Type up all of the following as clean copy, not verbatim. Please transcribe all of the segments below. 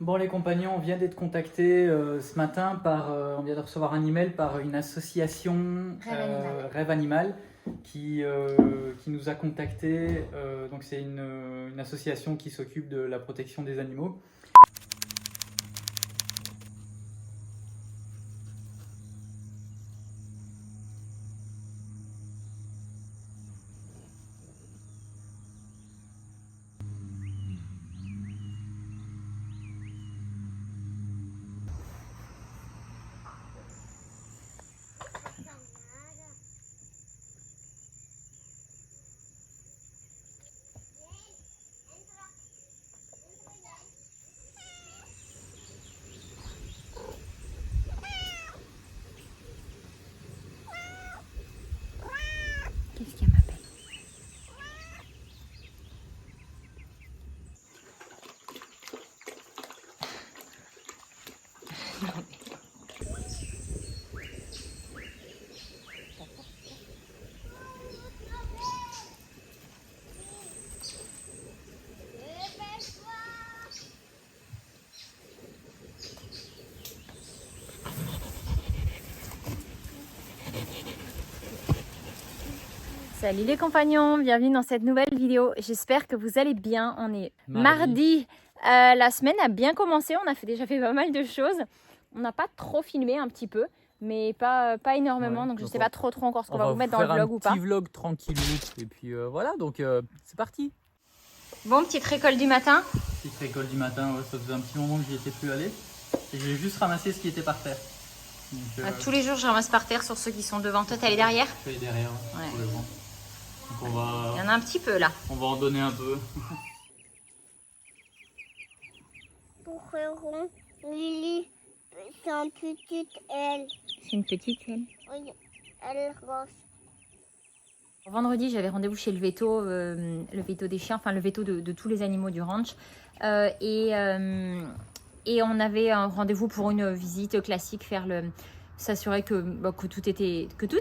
Bon les compagnons, on vient d'être contactés ce matin par, on vient de recevoir un email par une association Rêve Animal qui nous a contactés. Donc c'est une association qui s'occupe de la protection des animaux. Qu'est-ce qu'elle m'appelle? Salut les compagnons, bienvenue dans cette nouvelle vidéo. J'espère que vous allez bien. On est mardi. La semaine a bien commencé. On a déjà fait pas mal de choses. On n'a pas trop filmé, un petit peu, mais pas énormément. Ouais, donc je sais pas trop encore ce qu'on va vous mettre dans le vlog ou pas. Un petit vlog tranquille. Et puis voilà, donc c'est parti. Bon, petite récolte du matin. Petite récolte du matin, ouais, ça faisait un petit moment que j'y étais plus allé. Et j'ai juste ramassé ce qui était par terre. Donc, Tous les jours, je ramasse par terre sur ceux qui sont devant. Toi, t'es derrière? je suis derrière, Ouais. pour le vent. Donc Il y en a un petit peu là. on va en donner un peu. Pour Lily, c'est une petite aile. C'est une petite elle. Oui, elle rose. Vendredi, j'avais rendez-vous chez le veto des chiens, enfin le veto de tous les animaux du ranch. Et on avait un rendez-vous pour une visite classique, s'assurer que tout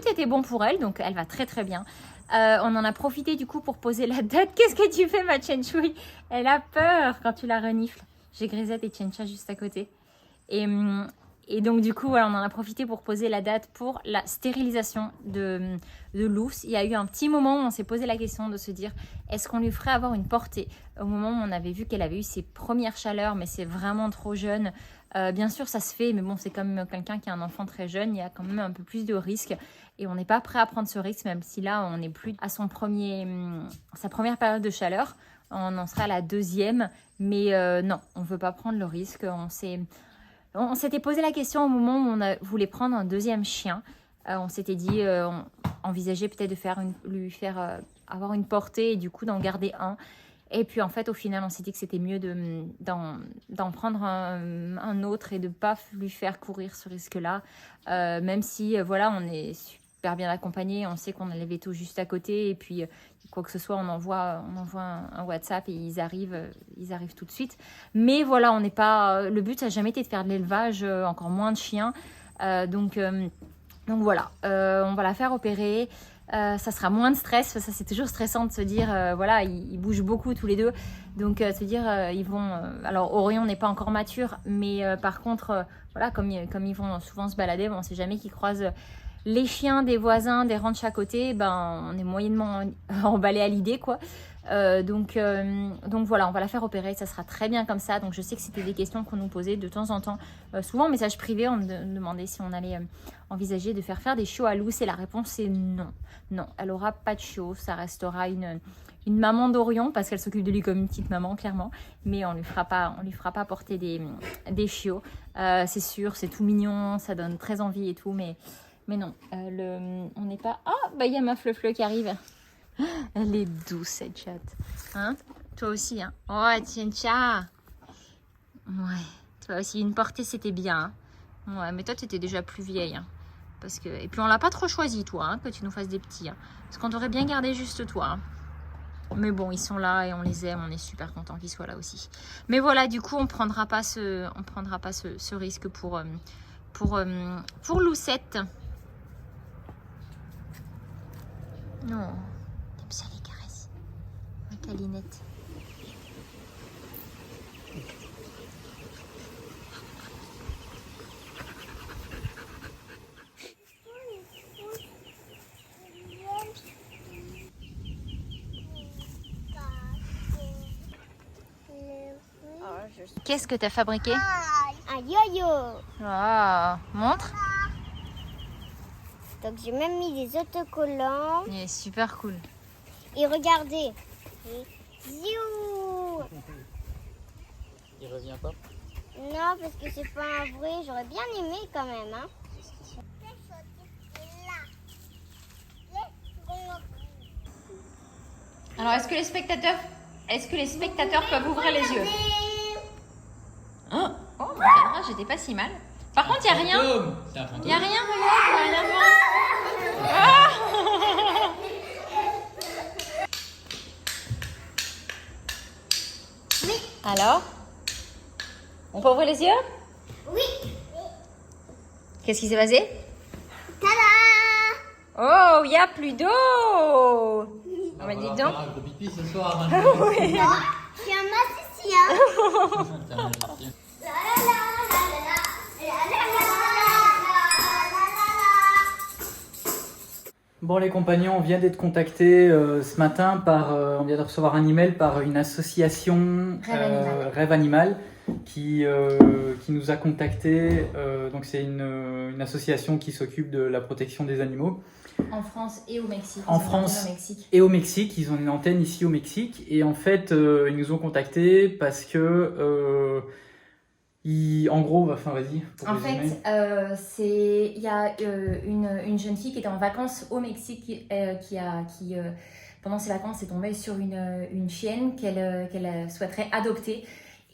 était bon pour elle. Donc elle va très très bien. On en a profité du coup pour poser la date. Qu'est-ce que tu fais, ma Chenchui? Elle a peur quand tu la renifles. J'ai Grisette et Chencha juste à côté. Et donc du coup, voilà, on en a profité pour poser la date pour la stérilisation de Luce. Il y a eu un petit moment où on s'est posé la question de se dire, est-ce qu'on lui ferait avoir une portée? Au moment où on avait vu qu'elle avait eu ses premières chaleurs, mais c'est vraiment trop jeune. Bien sûr, ça se fait, mais bon, c'est comme quelqu'un qui a un enfant très jeune, il y a quand même un peu plus de risques. Et on n'est pas prêt à prendre ce risque, même si là, on n'est plus à sa première période de chaleur. On en sera à la deuxième, mais non, on ne veut pas prendre le risque. On s'était posé la question au moment où voulait prendre un deuxième chien. On s'était dit, on envisageait peut-être de lui faire avoir une portée et du coup d'en garder un. Et puis en fait, au final, on s'est dit que c'était mieux d'en prendre un autre et de ne pas lui faire courir ce risque-là. Même si, voilà, on est super bien accompagné, on sait qu'on a les vétos juste à côté et puis quoi que ce soit, on envoie un WhatsApp et ils arrivent tout de suite. Mais voilà, on n'est pas. Le but, ça n'a jamais été de faire de l'élevage, encore moins de chiens. Donc voilà, on va la faire opérer. Ça sera moins de stress. Ça, c'est toujours stressant de se dire, voilà, ils bougent beaucoup tous les deux. Donc, se dire, ils vont. Alors, Orion n'est pas encore mature, mais par contre, voilà, comme ils vont souvent se balader, on ne sait jamais qu'ils croisent les chiens des voisins, des ranchs à côté. Ben, on est moyennement emballé à l'idée, quoi. Donc voilà, on va la faire opérer, ça sera très bien comme ça. Donc je sais que c'était des questions qu'on nous posait de temps en temps, souvent en message privé, on me demandait si on allait envisager de faire des chiots à Luce et la réponse est non, elle aura pas de chiot, ça restera une maman d'Orion parce qu'elle s'occupe de lui comme une petite maman clairement, mais on lui fera pas porter des chiots. C'est sûr, c'est tout mignon, ça donne très envie et tout, mais non, on n'est pas. Ah, bah il y a ma Fleu qui arrive. Elle est douce cette chatte. Hein? Toi aussi, hein? Oh, tiens, tcha. Ouais. Toi aussi, une portée, c'était bien. Hein? Ouais, mais toi, tu étais déjà plus vieille. Hein? Et puis, on l'a pas trop choisi, toi, hein, que tu nous fasses des petits. Hein? Parce qu'on t'aurait bien gardé juste toi. Hein? Mais bon, ils sont là et on les aime. On est super contents qu'ils soient là aussi. Mais voilà, du coup, on prendra pas ce risque pour Lucette. Non. Ça les caresse. Ma câlinette. Qu'est-ce que tu as fabriqué? Un yo-yo. Wow. Montre. Donc j'ai même mis des autocollants. Il est super cool. Et regardez. Et ziou. Il revient pas. Non, parce que c'est pas un vrai. J'aurais bien aimé quand même. Hein. Alors, est-ce que les spectateurs peuvent ouvrir les yeux? Oh, bah, j'étais pas si mal. Par contre, il n'y a rien. Il n'y a rien, regarde, il n'y a rien à voir. Alors, on peut ouvrir les yeux? Oui. Qu'est-ce qui s'est passé? Tada! Oh, il n'y a plus d'eau. On va dire donc. Un gros pipi ce soir. Oui. Je suis un magicien. Bon les compagnons, on vient d'être contactés ce matin on vient de recevoir un email par une association Rêve Animal qui nous a contactés. Donc c'est une association qui s'occupe de la protection des animaux. En France et au Mexique. En France et au Mexique, ils ont une antenne ici au Mexique et en fait ils nous ont contactés parce que en gros, enfin vas-y. En fait, il y a une jeune fille qui était en vacances au Mexique qui pendant ses vacances est tombée sur une chienne qu'elle souhaiterait adopter.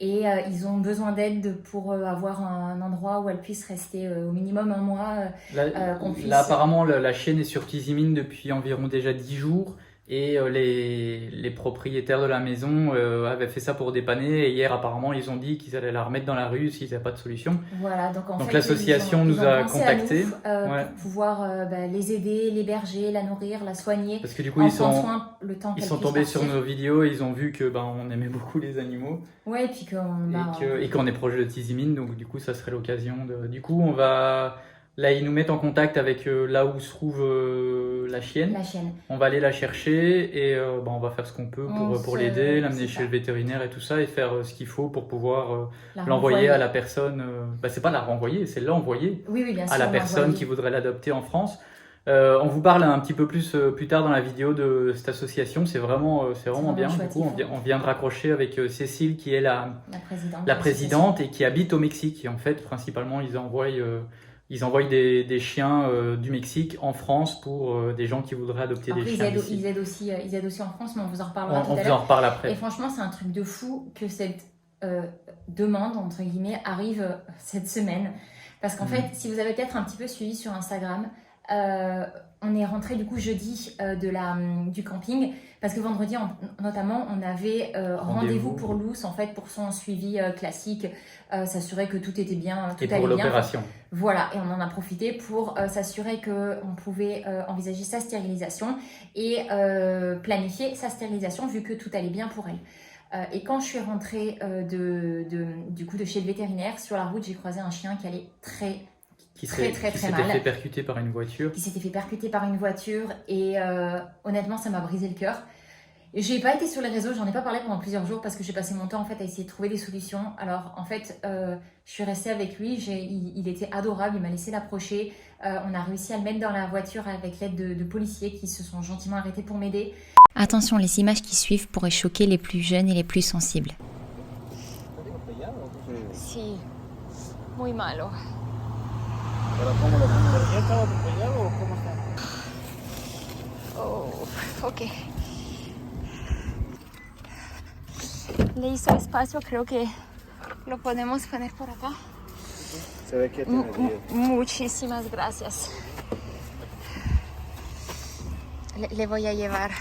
Et ils ont besoin d'aide pour avoir un endroit où elle puisse rester au minimum un mois. Là, apparemment, la chienne est sur Tizimine depuis environ déjà 10 jours. Et les propriétaires de la maison avaient fait ça pour dépanner. Et hier, apparemment, ils ont dit qu'ils allaient la remettre dans la rue s'ils n'avaient pas de solution. Voilà, donc en fait, l'association nous a contactés. Pour pouvoir les aider, l'héberger, la nourrir, la soigner. Parce que du coup, ils sont tombés sur nos vidéos et ils ont vu que on aimait beaucoup les animaux. Ouais, et puis qu'on est proche de Tizimine. Donc du coup, ça serait l'occasion de... Du coup, on va... Là, ils nous mettent en contact avec là où se trouve la chienne. On va aller la chercher et on va faire ce qu'on peut pour l'aider, l'amener chez le vétérinaire et tout ça et faire ce qu'il faut pour pouvoir l'envoyer à la personne. C'est pas la renvoyer, c'est l'envoyer bien sûr, à la personne qui voudrait l'adopter en France. On vous parle un petit peu plus tard dans la vidéo de cette association. C'est vraiment bien. Du coup, on vient de raccrocher avec Cécile qui est la présidente et qui habite au Mexique. Et en fait, principalement, ils envoient des chiens du Mexique en France pour des gens qui voudraient adopter des chiens. Ils aident aussi en France, mais on vous en reparlera tout à l'heure. On vous en reparle après. Et franchement, c'est un truc de fou que cette demande, entre guillemets, arrive cette semaine. Parce qu'en fait, si vous avez peut-être un petit peu suivi sur Instagram, on est rentré du coup jeudi du camping parce que vendredi notamment on avait rendez-vous pour Luce en fait pour son suivi classique, s'assurer que tout était bien, tout allait bien. Et pour l'opération. Voilà, et on en a profité pour s'assurer qu'on pouvait envisager sa stérilisation et planifier sa stérilisation vu que tout allait bien pour elle. Et quand je suis rentrée du coup de chez le vétérinaire, sur la route j'ai croisé un chien qui allait qui s'était fait percuter par une voiture. Et honnêtement, ça m'a brisé le cœur. Et j'ai pas été sur les réseaux, j'en ai pas parlé pendant plusieurs jours parce que j'ai passé mon temps en fait à essayer de trouver des solutions. Alors en fait, je suis restée avec lui, il était adorable, il m'a laissé l'approcher. On a réussi à le mettre dans la voiture avec l'aide de policiers qui se sont gentiment arrêtés pour m'aider. Attention, les images qui suivent pourraient choquer les plus jeunes et les plus sensibles. Si, muy malo. Oh, ok. Le hizo espacio, creo que lo podemos poner por acá. Se ve que tiene vida. Muchísimas gracias. Le voy a llevar.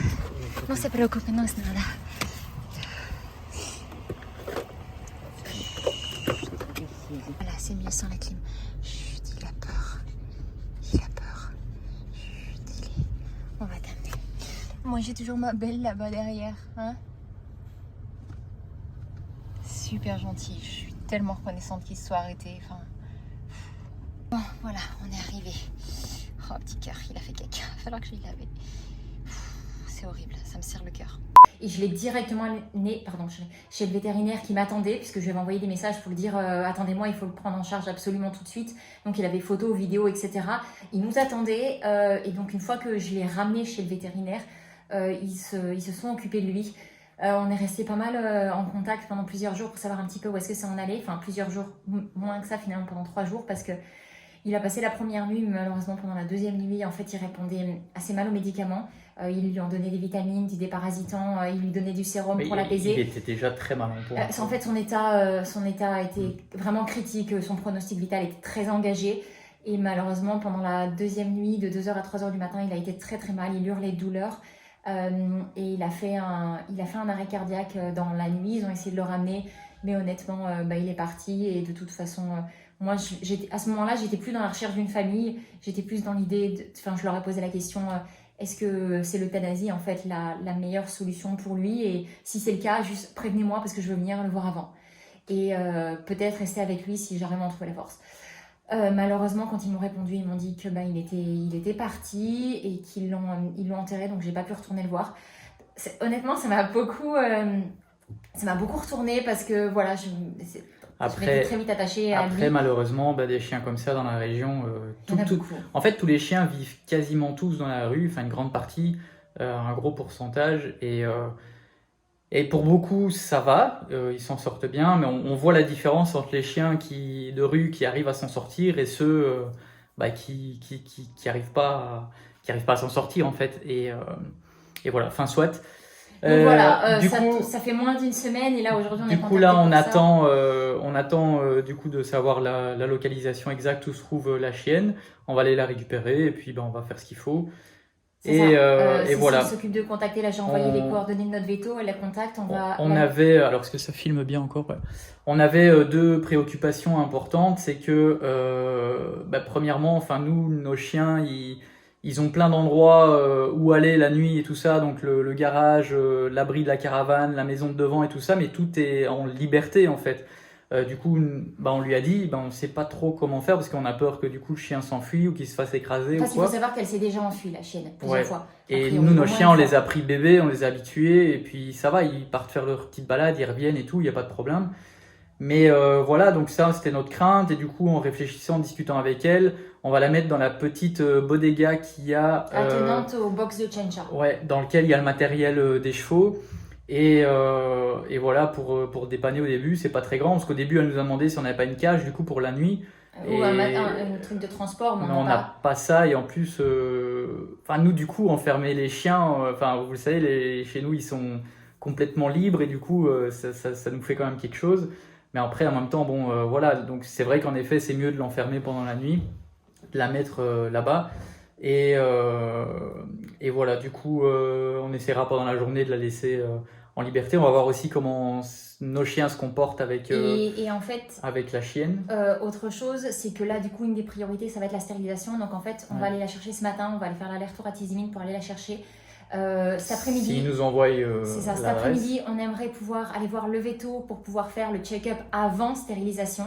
No se preocupe, no es nada. Voilà, c'est mieux sans la clim. Chut, il a peur. Chut, on va t'amener. Moi, j'ai toujours ma belle là-bas derrière. Hein? Super gentil. Je suis tellement reconnaissante qu'il se soit arrêté. Enfin... Bon, voilà, on est arrivé. Oh, petit cœur, il a fait caca. Il va falloir que je lui lave. C'est horrible, ça me serre le cœur. et je l'ai directement amené chez le vétérinaire qui m'attendait, puisque je lui avais envoyé des messages pour lui dire attendez-moi, il faut le prendre en charge absolument tout de suite. Donc il avait photos, vidéos, etc. Il nous attendait et donc une fois que je l'ai ramené chez le vétérinaire, ils se sont occupés de lui. On est resté pas mal en contact pendant plusieurs jours pour savoir un petit peu où est-ce que ça en allait. Enfin, plusieurs jours, moins que ça finalement, pendant 3 jours, parce que il a passé la première nuit, mais malheureusement pendant la deuxième nuit, en fait, il répondait assez mal aux médicaments. Ils lui ont donné des vitamines, du déparasitant, ils lui donnaient du sérum pour l'apaiser. Il était déjà très mal en point. En fait, son état était vraiment critique, son pronostic vital était très engagé. Et malheureusement, pendant la deuxième nuit, de 2h à 3h du matin, il a été très très mal, il hurlait de douleur. Et il a fait un arrêt cardiaque dans la nuit. Ils ont essayé de le ramener, mais honnêtement, il est parti. Et de toute façon, moi, à ce moment-là, j'étais plus dans la recherche d'une famille. J'étais plus dans l'idée, je leur ai posé la question est-ce que c'est l'euthanasie en fait la meilleure solution pour lui? Et si c'est le cas, juste prévenez-moi parce que je veux venir le voir avant. Et peut-être rester avec lui si j'ai vraiment trouvé la force. Malheureusement, quand ils m'ont répondu, ils m'ont dit que il était parti et ils l'ont enterré, donc j'ai pas pu retourner le voir. Honnêtement, ça m'a beaucoup retourné parce que voilà, je m'étais très vite attachée à lui. Après, malheureusement, des chiens comme ça dans la région, en fait, tous les chiens vivent quasiment tous dans la rue, enfin une grande partie, un gros pourcentage, et pour beaucoup, ça va, ils s'en sortent bien, mais on voit la différence entre les chiens de rue qui arrivent à s'en sortir et ceux qui arrivent pas à s'en sortir en fait. Et voilà, enfin soit. Donc voilà, ça fait moins d'une semaine et là aujourd'hui on est contacté. Du coup là on attend du coup de savoir la localisation exacte où se trouve la chienne. On va aller la récupérer et puis on va faire ce qu'il faut. Et voilà. Cécile s'occupe de contacter, là j'ai envoyé les coordonnées de notre veto, elle la contacte, alors est-ce que ça filme bien encore? Ouais. On avait 2 préoccupations importantes, c'est que premièrement, enfin nous, nos chiens, ils ont plein d'endroits où aller la nuit et tout ça, donc le garage, l'abri de la caravane, la maison de devant et tout ça, mais tout est en liberté en fait. Du coup, on lui a dit, on ne sait pas trop comment faire parce qu'on a peur que du coup le chien s'enfuit ou qu'il se fasse écraser. Parce qu'il faut savoir qu'elle s'est déjà enfuie, la chienne, plusieurs fois. Et nous, nos chiens, on les a pris bébés, on les a habitués, et puis ça va, ils partent faire leur petite balade, ils reviennent et tout, il n'y a pas de problème. Mais voilà, donc ça, c'était notre crainte, et du coup, en réfléchissant, en discutant avec elle, on va la mettre dans la petite bodega qu'il y a... attenante au box de Chencha. Ouais, dans lequel il y a le matériel des chevaux. Et voilà, pour dépanner au début, c'est pas très grand, parce qu'au début, elle nous a demandé si on n'avait pas une cage, du coup, pour la nuit. Ou un truc de transport, mais on n'a pas ça, et en plus, nous, du coup, enfermer les chiens, vous le savez, chez nous, ils sont complètement libres, et du coup, ça nous fait quand même quelque chose. Mais après, en même temps, voilà, donc c'est vrai qu'en effet, c'est mieux de l'enfermer pendant la nuit, de la mettre là-bas. Et voilà, du coup, on essaiera pendant la journée de la laisser en liberté. On va voir aussi comment nos chiens se comportent avec, et en fait, avec la chienne. Autre chose, c'est que là, du coup, une des priorités, ça va être la stérilisation. Donc en fait, on va aller la chercher ce matin, on va aller faire l'aller-retour à Tizimin pour aller la chercher. Cet après-midi, s'ils nous envoient c'est ça, cet après-midi, on aimerait pouvoir aller voir le veto pour pouvoir faire le check-up avant stérilisation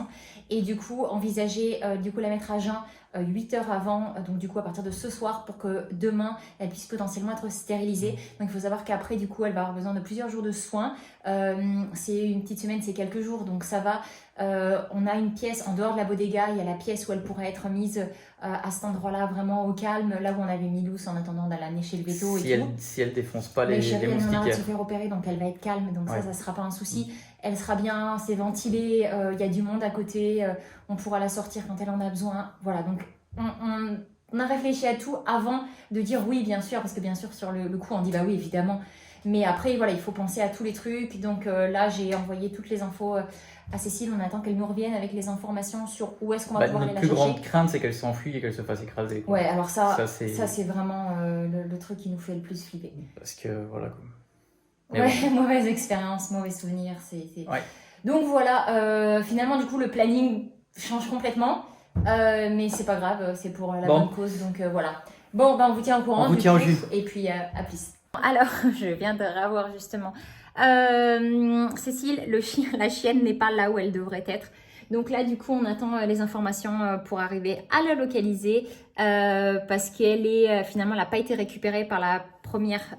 et du coup envisager la mettre à jeun 8 heures avant, donc du coup à partir de ce soir pour que demain elle puisse potentiellement être stérilisée. Donc il faut savoir qu'après du coup elle va avoir besoin de plusieurs jours de soins. C'est une petite semaine, c'est quelques jours, donc ça va. On a une pièce en dehors de la bodega, il y a la pièce où elle pourrait être mise à cet endroit-là vraiment au calme, là où on avait mis Luce en attendant d'aller l'amener chez le veto et tout. Si elle défonce pas les moustiquaires. Elle en a se faire opérer, donc elle va être calme, donc ça sera pas un souci. Elle sera bien, c'est ventilé, il y a du monde à côté, on pourra la sortir quand elle en a besoin. Voilà, donc on a réfléchi à tout avant de dire oui bien sûr, parce que bien sûr sur le coup on dit bah oui évidemment. Mais après, voilà, il faut penser à tous les trucs. Donc là, j'ai envoyé toutes les infos à Cécile. On attend qu'elle nous revienne avec les informations sur où est-ce qu'on va pouvoir aller la chercher. Notre plus grande crainte, c'est qu'elle s'enfuit et qu'elle se fasse écraser. Quoi. Ouais, alors ça c'est vraiment le truc qui nous fait le plus flipper. Parce que, voilà. Mauvaise expérience, mauvais souvenir. Ouais. Donc voilà, finalement, du coup, le planning change complètement. Mais c'est pas grave, c'est pour la bonne cause. Donc voilà. Bon, on vous tient au courant. On vous tient au jus. Et puis, à plus. Alors, je viens de revoir justement. Cécile, la chienne n'est pas là où elle devrait être. Donc là, du coup, on attend les informations pour arriver à la localiser parce qu'elle est finalement, elle n'a pas été récupérée par la première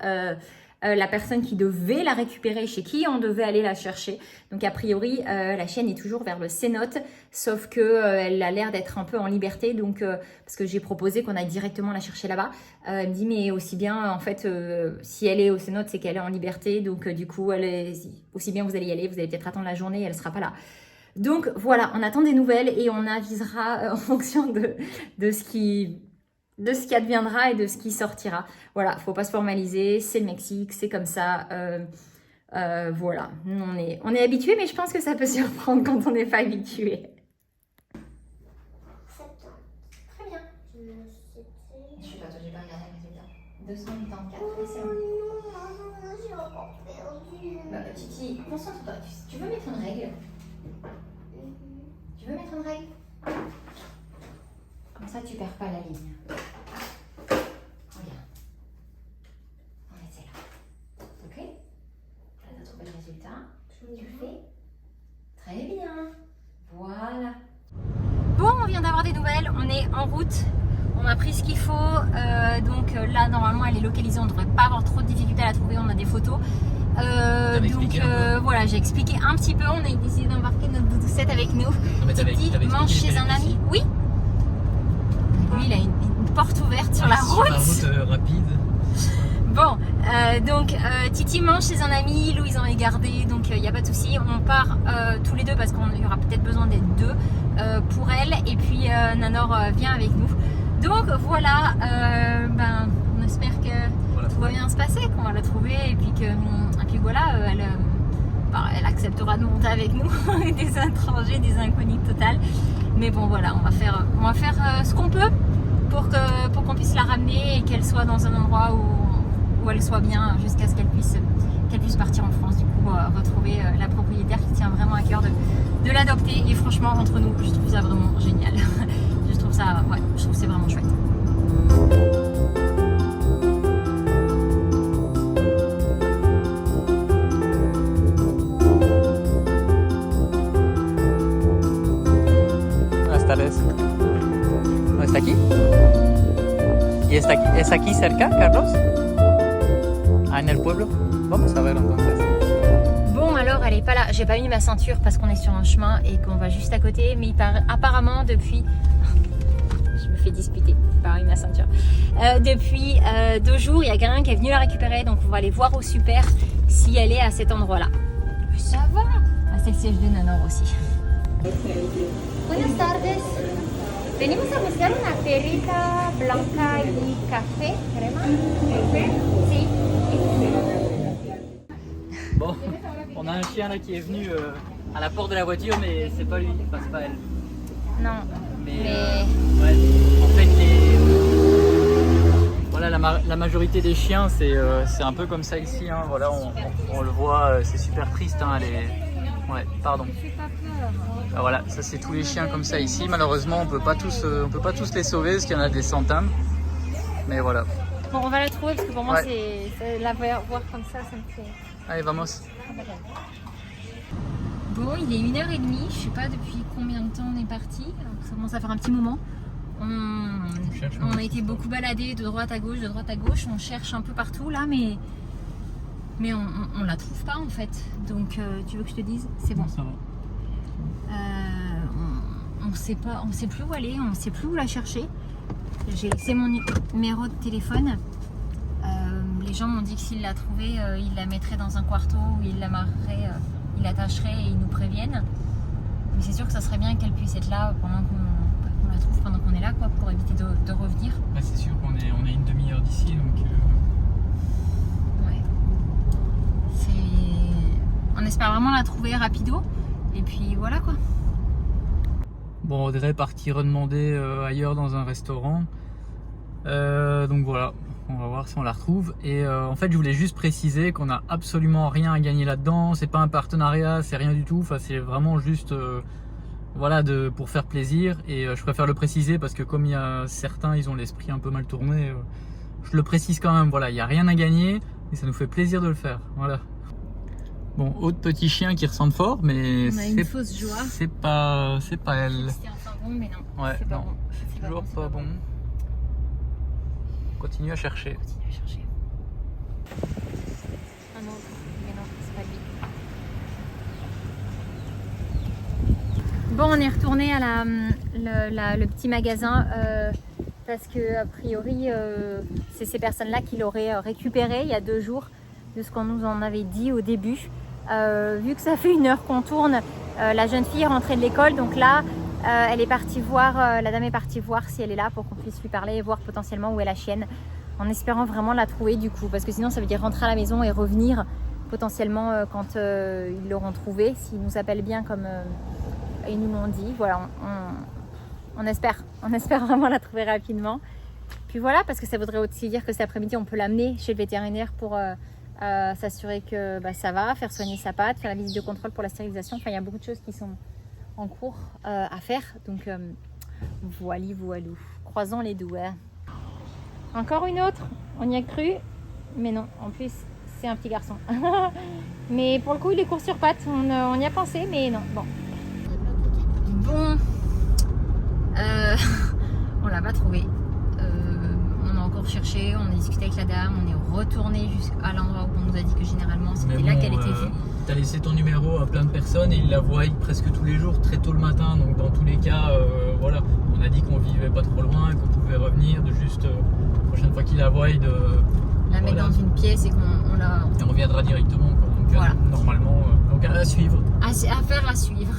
la personne qui devait la récupérer, chez qui on devait aller la chercher. Donc a priori, la chienne est toujours vers le cénote, sauf qu'elle a l'air d'être un peu en liberté. Donc parce que j'ai proposé qu'on aille directement la chercher là-bas. Elle me dit mais aussi bien en fait si elle est au cénote, c'est qu'elle est en liberté. Donc du coup, aussi bien vous allez y aller, vous allez peut-être attendre la journée, elle ne sera pas là. Donc voilà, on attend des nouvelles et on avisera en fonction de ce qui adviendra et de ce qui sortira. Voilà, faut pas se formaliser, c'est le Mexique, c'est comme ça. Voilà, on est habitué, mais je pense que ça peut surprendre quand on n'est pas habitué. Très bien. Je sais pas, toi j'ai pas regardé le résultat. 284, c'est bon. J'ai encore perdu. Bah, Titi, concentre-toi. Tu veux mettre une règle? Tu veux mettre une règle? Comme ça, tu perds pas la ligne. Regarde. On essaie là. Ok? Là, tu as trouvé le résultat. Tu fais. Très bien. Voilà. Bon, on vient d'avoir des nouvelles. On est en route. On a pris ce qu'il faut. Donc là, normalement, elle est localisée. On ne devrait pas avoir trop de difficultés à la trouver. On a des photos. Donc voilà, j'ai expliqué un petit peu. On a décidé d'embarquer notre doudoucette avec nous. Titi mange chez un ami. Oui. Lui, il a une porte ouverte sur la route. Sur la route rapide. Bon, donc Titi mange chez un ami. Louise en est gardée, donc il n'y a pas de souci. On part tous les deux parce qu'il y aura peut-être besoin d'être deux pour elle. Et puis Nanor vient avec nous. Donc voilà, on espère que tout va bien se passer, qu'on va la trouver et puis voilà, elle acceptera de monter avec nous, des étrangers, des inconnus total. Mais bon voilà, on va faire ce qu'on peut pour qu'on puisse la ramener et qu'elle soit dans un endroit où elle soit bien jusqu'à ce qu'elle puisse partir en France. Du coup, retrouver la propriétaire qui tient vraiment à cœur de l'adopter. Et franchement, entre nous, je trouve ça vraiment génial. je trouve que c'est vraiment chouette. ¿No está aquí? ¿Y es aquí cerca, Carlos? Ah, en el pueblo? Vamos a ver entonces. Bon, alors elle est pas là. J'ai pas mis ma ceinture parce qu'on est sur un chemin et qu'on va juste à côté. Mais apparemment depuis... Je me fais disputer. J'ai pas mis ma ceinture. Depuis 2 jours, il y a quelqu'un qui est venu la récupérer. Donc on va aller voir au super si elle est à cet endroit-là. Ça va. Ah, c'est le siège de Nanor aussi. Buenas tardes. Venimos a buscar una perrita blanca y café, crema. Sí. Bon, on a un chien là qui est venu à la porte de la voiture, mais c'est pas lui, enfin c'est pas elle. Non. Mais ouais, en fait voilà, la majorité des chiens c'est un peu comme ça ici, hein. Voilà, on le voit, c'est super triste, hein, ouais, pardon. Ah, voilà, ça c'est tous les chiens comme ça ici. Malheureusement, on peut pas tous les sauver parce qu'il y en a des centaines. Mais voilà. Bon, on va la trouver parce que pour moi, c'est la voir comme ça me fait... Allez, vamos. Bon, il est 1h30. Je sais pas depuis combien de temps on est parti. Ça commence à faire un petit moment. On a été beaucoup baladés de droite à gauche, On cherche un peu partout là, mais on la trouve pas en fait. Donc, tu veux que je te dise? C'est bon. Ça va. On sait plus où aller, on sait plus où la chercher. J'ai laissé mon numéro de téléphone. Les gens m'ont dit que s'ils la trouvaient, ils la mettraient dans un quarto où ils l'amarreraient, ils l'attacheraient et ils nous préviennent. Mais c'est sûr que ça serait bien qu'elle puisse être là pendant qu'on la trouve, pendant qu'on est là, quoi, pour éviter de revenir. Bah, c'est sûr qu'on est une demi-heure d'ici, donc. Ouais. On espère vraiment la trouver rapido. Et puis voilà quoi. Bon, Audrey est partie redemander ailleurs dans un restaurant. Donc voilà, on va voir si on la retrouve. Et en fait, je voulais juste préciser qu'on n'a absolument rien à gagner là-dedans. C'est pas un partenariat, c'est rien du tout. Enfin, c'est vraiment juste voilà, pour faire plaisir. Et je préfère le préciser parce que comme il y a certains, ils ont l'esprit un peu mal tourné. Je le précise quand même. Voilà, il n'y a rien à gagner et ça nous fait plaisir de le faire. Voilà. Bon, autre petit chien qui ressemble fort, mais on a une fausse joie. C'est pas elle. C'était enfin bon, mais non. Ouais, c'est pas non, bon. c'est toujours pas bon. Continue à chercher. Continue à chercher. chameau. Mais non, c'est pas lui. Bon, on est retourné à le petit magasin parce que a priori c'est ces personnes-là qui l'auraient récupéré il y a 2 jours de ce qu'on nous en avait dit au début. Vu que ça fait 1 heure qu'on tourne, la jeune fille est rentrée de l'école, donc là elle est partie voir, la dame est partie voir si elle est là pour qu'on puisse lui parler et voir potentiellement où est la chienne, en espérant vraiment la trouver du coup, parce que sinon ça veut dire rentrer à la maison et revenir potentiellement quand ils l'auront trouvée, s'ils nous appellent bien comme ils nous l'ont dit. Voilà, on espère vraiment la trouver rapidement. Puis voilà, parce que ça voudrait aussi dire que cet après-midi on peut l'amener chez le vétérinaire pour s'assurer que ça va, faire soigner sa patte, faire la visite de contrôle pour la stérilisation. Enfin, il y a beaucoup de choses qui sont en cours à faire. Donc voilou. Croisons les doigts. Encore une autre, on y a cru, mais non, en plus c'est un petit garçon. Mais pour le coup il est court sur pattes, on y a pensé, mais non, bon. Bon, on l'a pas trouvé. On a encore cherché, on a discuté avec la dame, on est retourné jusqu'à l'endroit où on nous a dit que généralement c'était là qu'elle était vue. Tu as laissé ton numéro à plein de personnes et ils la voient presque tous les jours, très tôt le matin. Donc dans tous les cas, voilà, on a dit qu'on vivait pas trop loin, qu'on pouvait revenir, de juste la prochaine fois qu'ils la voient, de la mettre dans une pièce et qu'on la... Et on reviendra directement, quoi. Donc voilà. Normalement, donc à suivre. Affaire à suivre.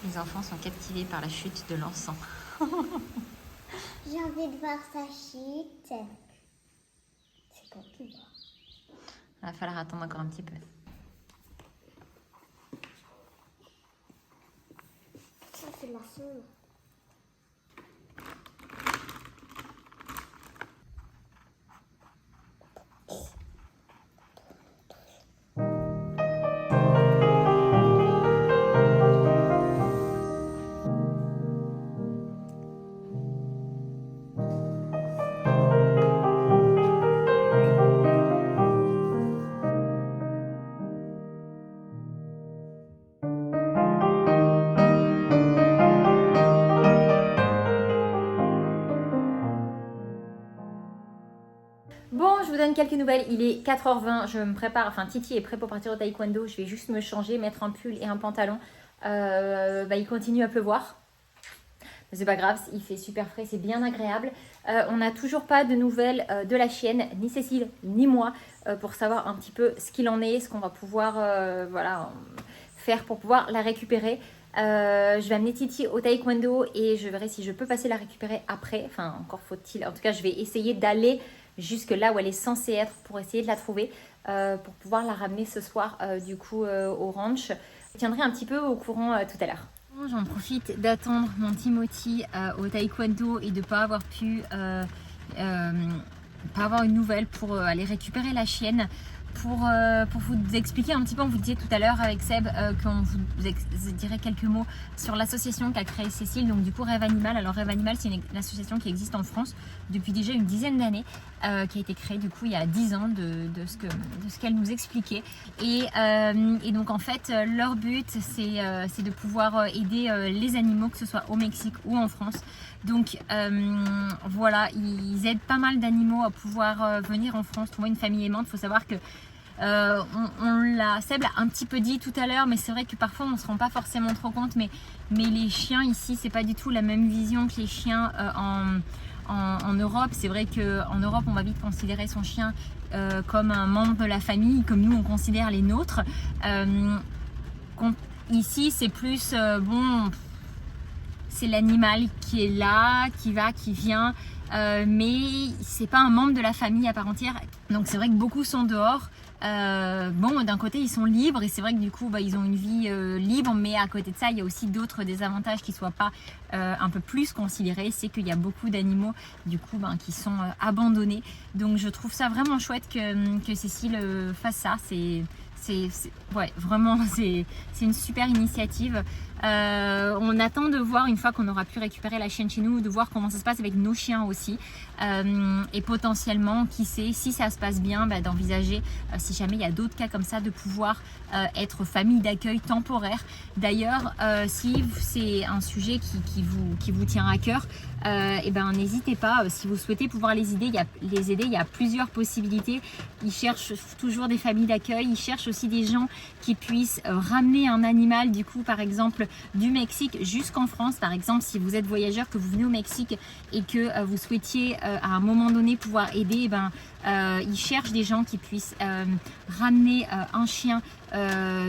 Les enfants sont captivés par la chute de l'encens. J'ai envie de voir sa chute. C'est quand tu vois. Il va falloir attendre encore un petit peu. Ça, c'est la sombre. Bon, je vous donne quelques nouvelles. Il est 4h20, je me prépare, enfin Titi est prêt pour partir au taekwondo. Je vais juste me changer, mettre un pull et un pantalon. Il continue à pleuvoir. Mais c'est pas grave, il fait super frais, c'est bien agréable. On n'a toujours pas de nouvelles de la chienne, ni Cécile, ni moi, pour savoir un petit peu ce qu'il en est, ce qu'on va pouvoir faire pour pouvoir la récupérer. Je vais amener Titi au taekwondo et je verrai si je peux passer la récupérer après. Enfin, encore faut-il. En tout cas, je vais essayer d'aller jusque là où elle est censée être pour essayer de la trouver, pour pouvoir la ramener ce soir au ranch. Je tiendrai un petit peu au courant tout à l'heure. J'en profite d'attendre mon Timothy au taekwondo et de ne pas avoir pu pas avoir une nouvelle pour aller récupérer la chienne. Pour vous expliquer un petit peu, on vous disait tout à l'heure avec Seb qu'on vous dirait quelques mots sur l'association qu'a créée Cécile, donc du coup Rêve Animal. Alors Rêve Animal, c'est une association qui existe en France depuis déjà une dizaine d'années, qui a été créée du coup il y a 10 ans de ce qu'elle nous expliquait. Et donc en fait leur but c'est de pouvoir aider les animaux, que ce soit au Mexique ou en France. Donc voilà, ils aident pas mal d'animaux à pouvoir venir en France, trouver une famille aimante. Il faut savoir que Seb l'a un petit peu dit tout à l'heure, mais c'est vrai que parfois on ne se rend pas forcément trop compte, mais les chiens ici, c'est pas du tout la même vision que les chiens en Europe. C'est vrai qu'en Europe, on va vite considérer son chien comme un membre de la famille, comme nous on considère les nôtres. Ici, c'est plus c'est l'animal qui est là, qui va, qui vient, mais c'est pas un membre de la famille à part entière. Donc c'est vrai que beaucoup sont dehors, Bon, d'un côté, ils sont libres et c'est vrai que du coup, bah, ils ont une vie libre, mais à côté de ça, il y a aussi d'autres désavantages qui ne soient pas un peu plus considérés. C'est qu'il y a beaucoup d'animaux, du coup, ben, qui sont abandonnés. Donc, je trouve ça vraiment chouette que Cécile fasse ça. Ouais, vraiment, c'est une super initiative. On attend de voir, une fois qu'on aura pu récupérer la chienne chez nous, de voir comment ça se passe avec nos chiens aussi. Et potentiellement, qui sait, si ça se passe bien, bah, d'envisager, si jamais il y a d'autres cas comme ça, de pouvoir être famille d'accueil temporaire. D'ailleurs, si c'est un sujet qui vous tient à cœur, et ben n'hésitez pas, si vous souhaitez pouvoir les aider, il y a plusieurs possibilités. Ils cherchent toujours des familles d'accueil, ils cherchent aussi des gens qui puissent ramener un animal, du coup, par exemple, du Mexique jusqu'en France. Par exemple, si vous êtes voyageur, que vous venez au Mexique et que vous souhaitiez à un moment donné pouvoir aider, ils cherchent des gens qui puissent ramener un chien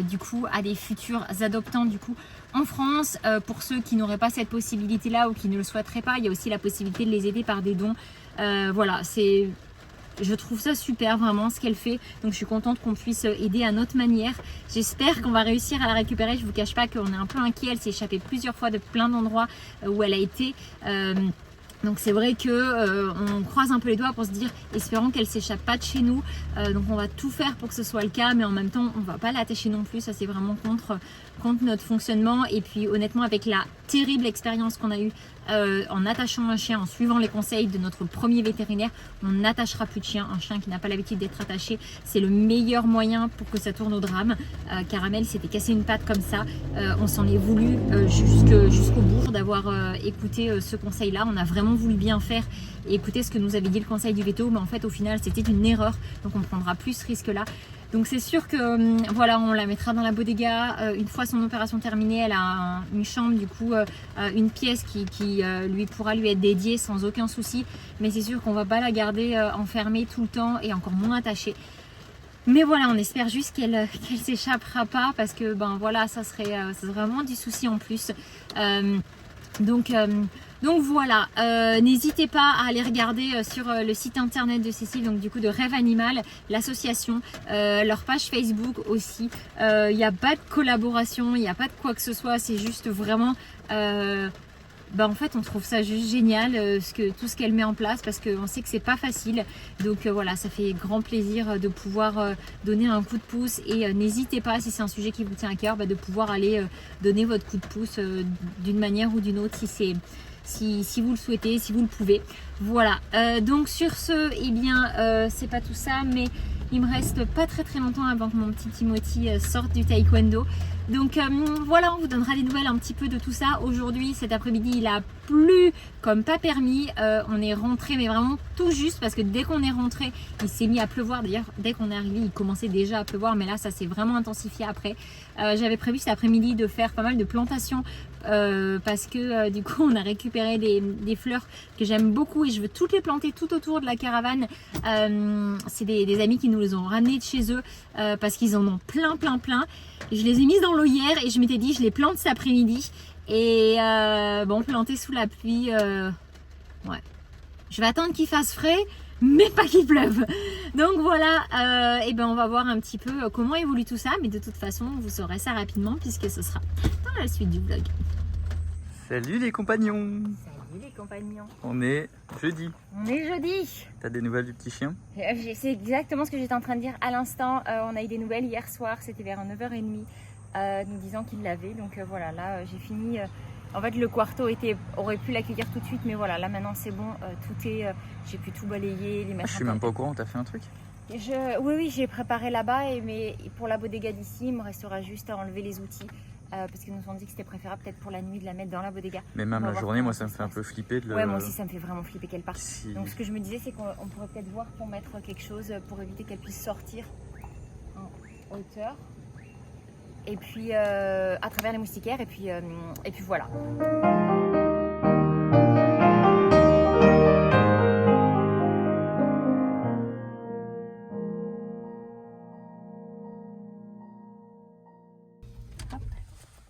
du coup à des futurs adoptants du coup en France. Pour ceux qui n'auraient pas cette possibilité là ou qui ne le souhaiteraient pas, il y a aussi la possibilité de les aider par des dons. Voilà, je trouve ça super vraiment ce qu'elle fait, donc je suis contente qu'on puisse aider à notre manière. J'espère qu'on va réussir à la récupérer. Je vous cache pas qu'on est un peu inquiet, elle s'est échappée plusieurs fois de plein d'endroits où elle a été. Donc c'est vrai que on croise un peu les doigts pour se dire, espérons qu'elle s'échappe pas de chez nous. Donc on va tout faire pour que ce soit le cas, mais en même temps on va pas l'attacher non plus. Ça c'est vraiment contre notre fonctionnement. Et puis honnêtement, avec la terrible expérience qu'on a eue en attachant un chien, en suivant les conseils de notre premier vétérinaire, on n'attachera plus de chien. Un chien qui n'a pas l'habitude d'être attaché, c'est le meilleur moyen pour que ça tourne au drame. Caramel s'était cassé une patte comme ça. On s'en est voulu jusqu'au bout d'avoir écouté ce conseil-là. On a vraiment voulu bien faire et écouter ce que nous avait dit le conseil du veto, mais en fait au final c'était une erreur, donc on ne prendra plus ce risque-là. Donc c'est sûr que voilà, on la mettra dans la bodega. Une fois son opération terminée, elle a une chambre, du coup une pièce qui lui pourra lui être dédiée sans aucun souci. Mais c'est sûr qu'on va pas la garder enfermée tout le temps et encore moins attachée. Mais voilà, on espère juste qu'elle s'échappera pas, parce que ben voilà, ça serait vraiment du souci en plus. Donc voilà, n'hésitez pas à aller regarder sur le site internet de Cécile, donc du coup de Rêve Animal, l'association, leur page Facebook aussi. Il n'y a pas de collaboration, il n'y a pas de quoi que ce soit, c'est juste vraiment... en fait on trouve ça juste génial, tout ce qu'elle met en place, parce qu'on sait que c'est pas facile. Donc voilà, ça fait grand plaisir de pouvoir donner un coup de pouce. Et n'hésitez pas, si c'est un sujet qui vous tient à cœur, de pouvoir aller donner votre coup de pouce d'une manière ou d'une autre, si vous le souhaitez, si vous le pouvez. Voilà, donc sur ce, c'est pas tout ça, mais il me reste pas très longtemps avant que mon petit Timothy sorte du taekwondo. Donc voilà, on vous donnera des nouvelles un petit peu de tout ça. Aujourd'hui, cet après-midi, il a plu comme pas permis. On est rentré, mais vraiment tout juste, parce que dès qu'on est rentré, il s'est mis à pleuvoir. D'ailleurs, dès qu'on est arrivé, il commençait déjà à pleuvoir, mais là, ça s'est vraiment intensifié après. J'avais prévu cet après-midi de faire pas mal de plantations, parce que du coup, on a récupéré des fleurs que j'aime beaucoup et je veux toutes les planter tout autour de la caravane. C'est des amis qui nous les ont ramenées de chez eux, parce qu'ils en ont plein. Et je les ai mises dans l'eau hier et je m'étais dit, je les plante cet après-midi. Et planter sous la pluie, ouais. Je vais attendre qu'il fasse frais, mais pas qu'il pleuve. Donc voilà, on va voir un petit peu comment évolue tout ça. Mais de toute façon, vous saurez ça rapidement, puisque ce sera dans la suite du vlog. Salut les compagnons! Salut les compagnons! On est jeudi. On est jeudi! T'as des nouvelles du petit chien? C'est exactement ce que j'étais en train de dire à l'instant. On a eu des nouvelles hier soir, c'était vers 9h30, nous disant qu'il l'avait. Donc voilà, là j'ai fini. En fait, le quarto aurait pu l'accueillir tout de suite, mais voilà, là maintenant c'est bon, j'ai pu tout balayer, les mettre. Je suis même pas au courant, t'as fait un truc? Oui, j'ai préparé là-bas, mais pour la bodega d'ici, il me restera juste à enlever les outils. Parce que nous ont dit que c'était préférable peut-être pour la nuit de la mettre dans la bodega. Mais même la journée, moi ça me fait un peu flipper de le... Ouais, moi aussi ça me fait vraiment flipper qu'elle parte. Donc ce que je me disais, c'est qu'on pourrait peut-être voir pour mettre quelque chose pour éviter qu'elle puisse sortir en hauteur. Et puis à travers les moustiquaires, et puis voilà.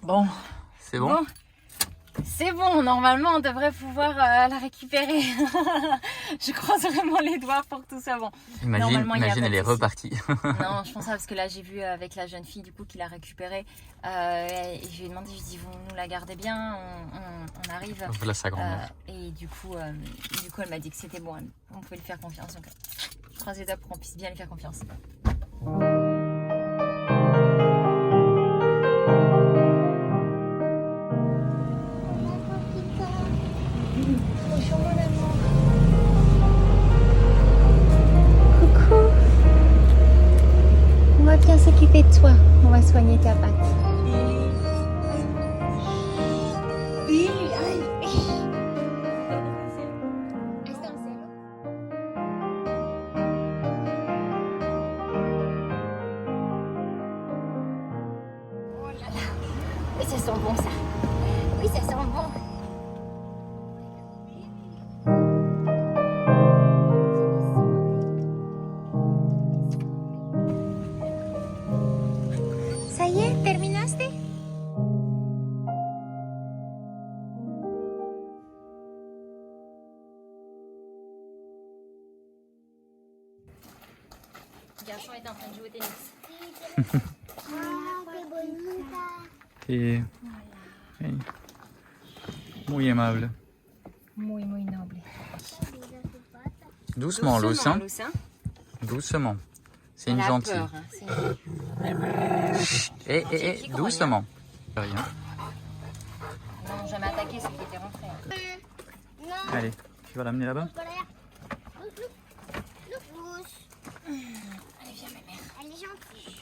Bon, c'est bon. C'est bon, normalement on devrait pouvoir la récupérer. Je croise vraiment les doigts pour que tout soit bon. Imagine, il y a pas elle de est souci. repartie. Non, je pense pas parce que là j'ai vu avec la jeune fille du coup qui l'a récupérée. Et je lui ai demandé, je lui ai dit vous nous la gardez bien, on arrive. Voilà sa grand-mère. Et du coup elle m'a dit que c'était bon, on pouvait lui faire confiance. Donc je croise les doigts pour qu'on puisse bien lui faire confiance. Coucou. On va bien s'occuper de toi. On va soigner ta patte. Oui, ça sent bon ça. Oui, ça sent bon. Ça y est, terminaste? Le garçon est en train de jouer au tennis. Qué bonita. T'es muy amable. Muy, muy noble. Doucement, Luce, hein. Luce, hein. Doucement. C'est Elle une a gentille. peur, hein. C'est Et doucement. Rien. Non, jamais attaqué ceux qui étaient rentrés. Non, Allez, tu vas l'amener là-bas? voilà. Look. Allez, viens, ma mère. Elle est gentille.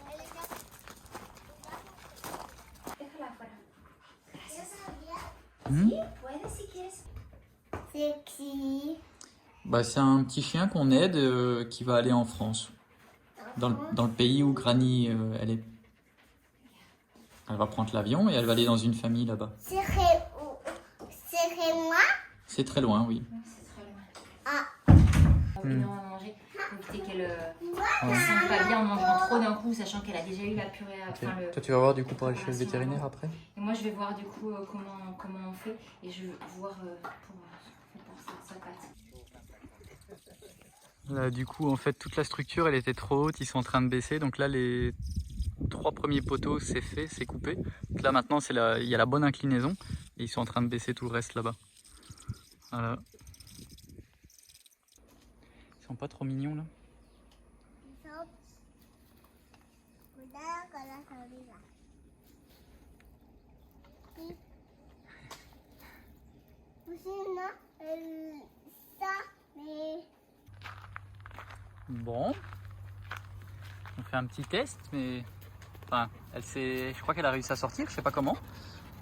Elle est gentille. Sexy. Bah, c'est un petit chien qu'on aide qui va aller en France. Dans le pays où Granny elle est. Elle va prendre l'avion et elle va aller dans une famille là-bas. C'est moi. C'est très loin, oui. Énormément à manger pour éviter qu'elle ne se sente pas bien en mangeant trop d'un coup, sachant qu'elle a déjà eu la purée. Enfin, Toi, tu vas voir du coup pour aller chez le vétérinaire après? Et moi, je vais voir du coup comment on fait et je vais voir pour sa patte. Là, du coup, en fait, toute la structure, elle était trop haute. Ils sont en train de baisser. Donc là, les 3 premiers poteaux, c'est fait, c'est coupé. Donc là, maintenant, il y a la bonne inclinaison. Et ils sont en train de baisser tout le reste là-bas. Voilà. Ils sont pas trop mignons, là? Cuidado con las orejas. Ça, mais... Bon. On fait un petit test, mais... Enfin, je crois qu'elle a réussi à sortir, je sais pas comment.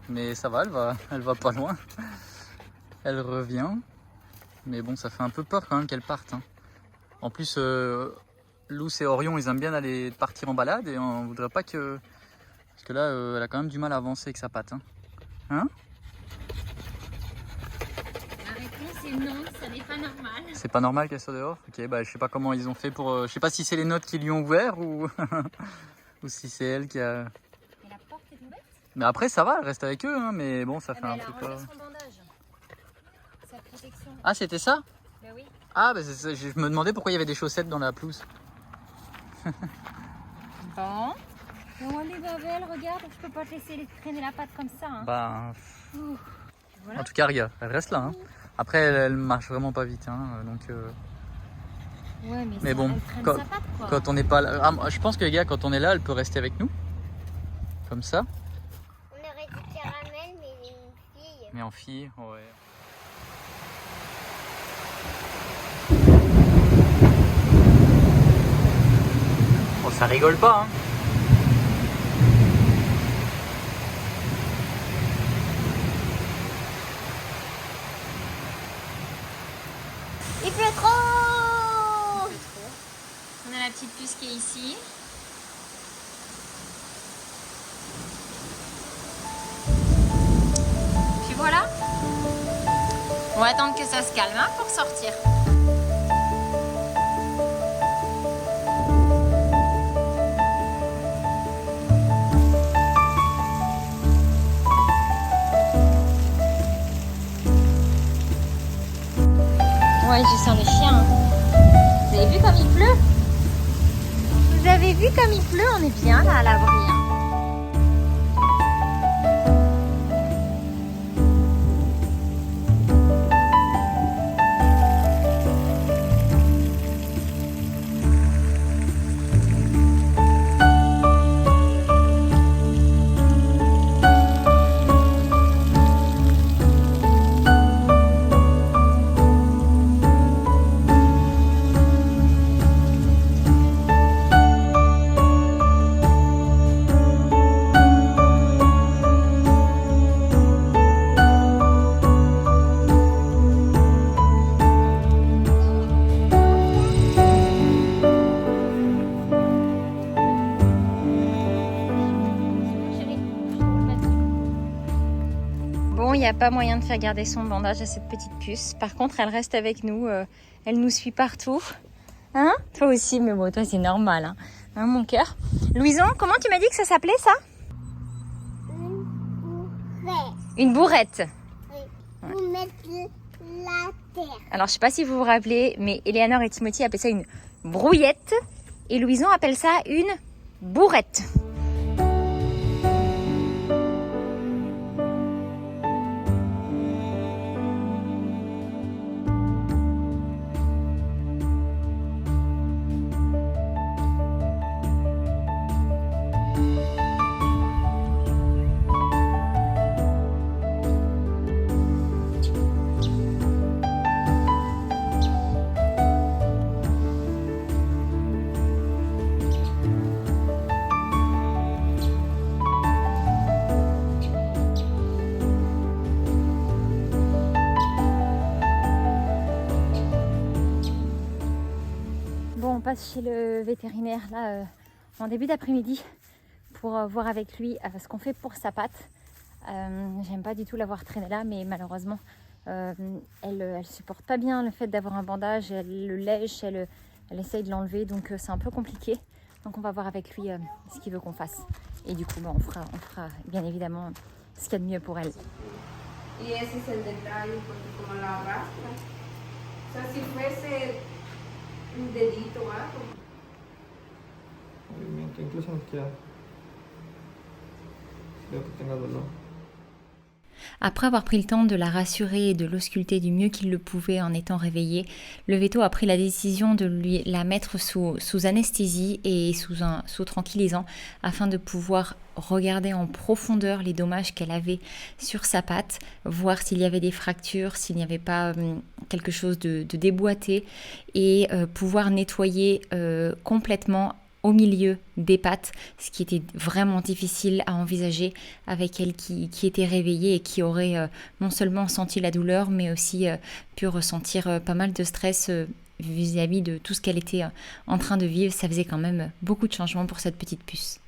Mais ça va, elle va pas loin. Elle revient. Mais bon, ça fait un peu peur quand même qu'elle parte, hein. En plus, Luce et Orion, ils aiment bien aller partir en balade et on voudrait pas que... Parce que là, elle a quand même du mal à avancer avec sa patte, hein. Hein? La réponse est non, ça n'est pas normal. C'est pas normal qu'elle soit dehors? Ok, bah je sais pas comment ils ont fait pour... je sais pas si c'est les notes qui lui ont ouvert ou... ou si c'est elle qui a... Et la porte est ouverte? Mais après, ça va, elle reste avec eux, hein, mais bon, ça fait un Elle a peu enlevé peur. son bandage. Sa protection. Ah, c'était ça? Ben oui. Ah, bah je me demandais pourquoi il y avait des chaussettes dans la pelouse. Bon. On les Babel, regarde, je peux pas te laisser traîner la patte comme ça. Hein. Bah... Voilà. En tout cas, regarde, elle reste là, hein. Après, elle marche vraiment pas vite, hein, donc... Ouais, Mais bon, elle traîne quand- sa patte, quoi. Quand on n'est pas là... Ah, je pense que les gars, quand on est là, elle peut rester avec nous. Comme ça. On aurait dit caramel, mais il est une fille. Mais en fille, ouais. Bon, ça rigole pas, hein. Il pleut trop. On a la petite puce qui est ici. Puis voilà. On va attendre que ça se calme hein, pour sortir. vu comme il pleut, on est bien là à l'abri. Hein. Bon, il n'y a pas moyen de faire garder son bandage à cette petite puce. Par contre, elle reste avec nous. Elle nous suit partout. Hein? Toi aussi, mais bon, toi, c'est normal. Hein, mon cœur. Louison, comment tu m'as dit que ça s'appelait, ça? Une bourrette. Oui. Pour mettre la terre. Alors, je sais pas si vous vous rappelez, mais Eleanor et Timothy appellent ça une brouillette. Et Louison appelle ça une bourrette. On passe chez le vétérinaire là en début d'après-midi pour voir avec lui ce qu'on fait pour sa patte. J'aime pas du tout l'avoir traîné là, mais malheureusement elle supporte pas bien le fait d'avoir un bandage, elle le lèche, elle essaye de l'enlever, donc c'est un peu compliqué. Donc on va voir avec lui ce qu'il veut qu'on fasse. Et du coup on fera bien évidemment ce qu'il y a de mieux pour elle. Y ese es el detalle, porque como la arrastra, o sea, si fuese un dedito o algo. Movimiento, incluso no quiera. Creo que tenga dolor. Après avoir pris le temps de la rassurer et de l'ausculter du mieux qu'il le pouvait en étant réveillée, le veto a pris la décision de lui la mettre sous anesthésie et sous tranquillisant afin de pouvoir regarder en profondeur les dommages qu'elle avait sur sa patte, voir s'il y avait des fractures, s'il n'y avait pas quelque chose de déboîté et pouvoir nettoyer complètement au milieu des pattes, ce qui était vraiment difficile à envisager avec elle qui était réveillée et qui aurait non seulement senti la douleur, mais aussi pu ressentir pas mal de stress vis-à-vis de tout ce qu'elle était en train de vivre. Ça faisait quand même beaucoup de changements pour cette petite puce.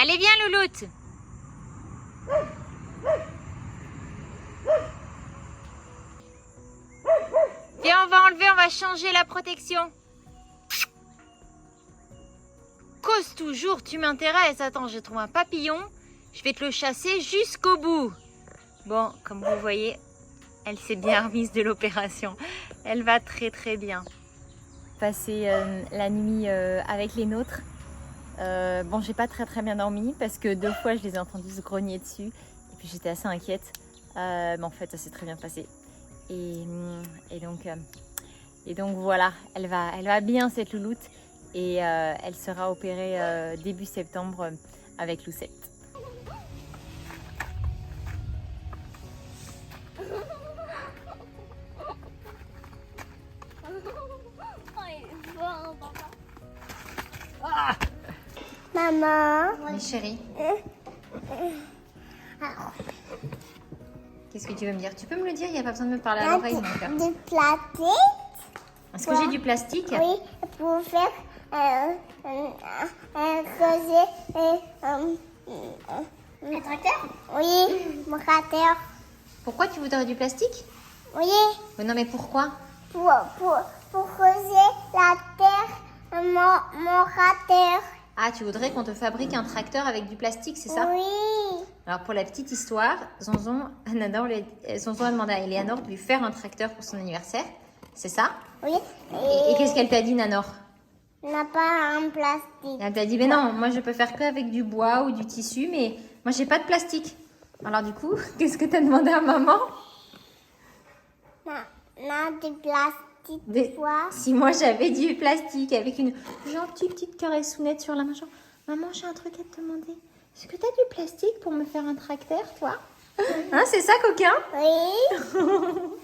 Allez, viens, Louloute. Viens, on va enlever, on va changer la protection. Cause toujours, tu m'intéresses. Attends, je trouve un papillon. Je vais te le chasser jusqu'au bout. Bon, comme vous voyez, elle s'est bien remise de l'opération. Elle va très très bien. Passer la nuit avec les nôtres. Bon, j'ai pas très bien dormi parce que 2 fois je les ai entendus se grogner dessus et puis j'étais assez inquiète, mais en fait ça s'est très bien passé et donc voilà, elle va bien cette louloute et elle sera opérée début septembre avec Lucette. Maman. Oui, chérie. Qu'est-ce que tu veux me dire? Tu peux me le dire, il n'y a pas besoin de me parler à l'oreille, mon cœur. Du plastique. Est-ce que j'ai du plastique? Oui, pour faire creuser un tracteur. Oui, mon tracteur. Pourquoi tu voudrais du plastique? Oui, Oh, non, mais pourquoi? pour creuser la terre, mon tracteur. Ah, tu voudrais qu'on te fabrique un tracteur avec du plastique, c'est ça? Oui. Alors, pour la petite histoire, Zonzon a demandé à Eleanor de lui faire un tracteur pour son anniversaire. C'est ça? Oui. Et qu'est-ce qu'elle t'a dit, Nanor? On n'a pas un plastique. Elle t'a dit, mais non, moi je peux faire que avec du bois ou du tissu, mais moi j'ai pas de plastique. Alors du coup, qu'est-ce que t'as demandé à maman? On a du plastique. Quoi? Si moi j'avais du plastique avec une gentille petite caressonnette sur la main, genre, maman j'ai un truc à te demander. Est-ce que t'as du plastique pour me faire un tracteur, toi? Hein, c'est ça, coquin? Oui.